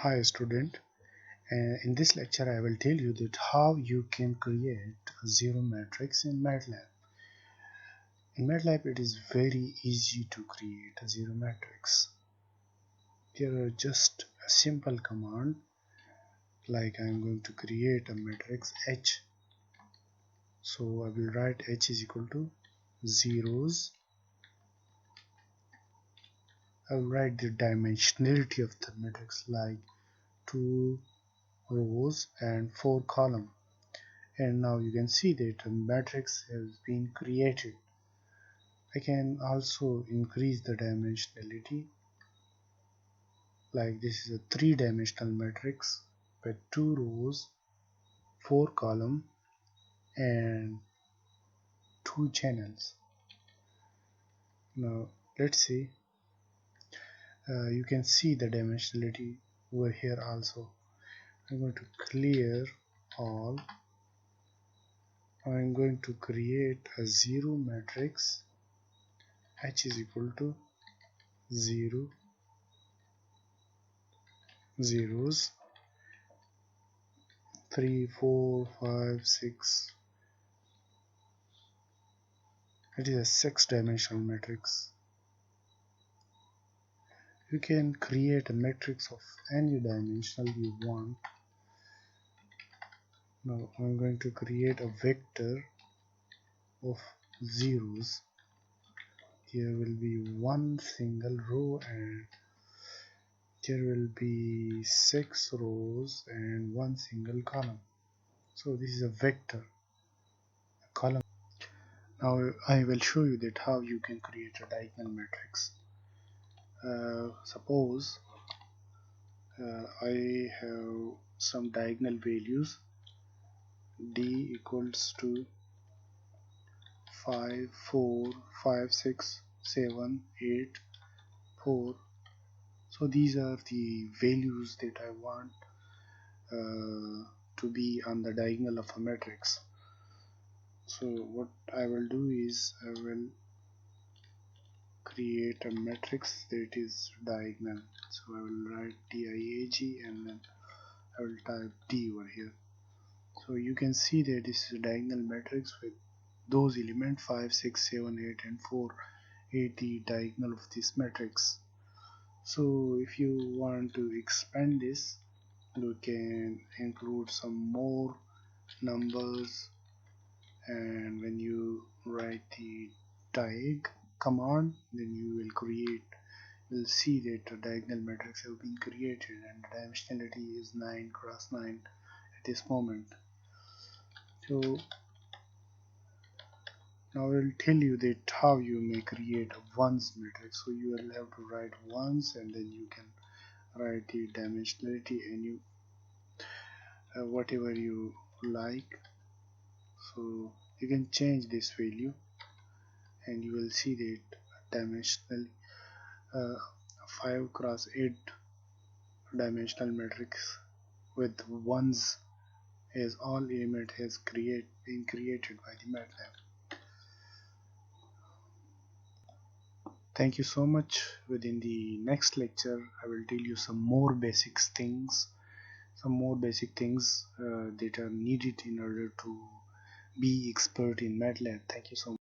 Hi student, in this lecture I will tell you that how you can create a zero matrix in Matlab. In Matlab it is very easy to create a zero matrix. Here are just a simple command, like I am going to create a matrix H. So I will write H is equal to zeros. I will write the dimensionality of the matrix like 2 rows and 4 columns. And now you can see that a matrix has been created. I can also increase the dimensionality, like this is a 3-dimensional matrix with 2 rows, 4 columns and 2 channels. Now let's see, you can see the dimensionality over here also. I'm going to clear all. I'm going to create a zero matrix. H is equal to 0 zeros, 3 4 5 6. It is a 6-dimensional matrix. You can create a matrix of any dimensional you want. Now I'm going to create a vector of zeros. Here will be one single row and there will be 6 rows and one single column. So this is a vector, a column. Now I will show you that how you can create a diagonal matrix. Suppose I have some diagonal values. D equals to 5 4 5 6 7 8 4. So these are the values that I want to be on the diagonal of a matrix. So what I will do is I will create a matrix that is diagonal. So I will write diag and then I will type D over here. So you can see that this is a diagonal matrix with those elements 5 6 7 8 and 4 8 the diagonal of this matrix. So if you want to expand this, you can include some more numbers, and when you write the diag command, then you will see that a diagonal matrix have been created and the dimensionality is 9 cross 9 at this moment. So now I will tell you that how you may create a ones matrix. So you will have to write ones and then you can write the dimensionality and you whatever you like. So you can change this value and you will see that dimensional 5 cross 8 dimensional matrix with ones as all element has been created by the Matlab. Thank you so much. Within the next lecture I will tell you some more basic things that are needed in order to be expert in Matlab. Thank you so much.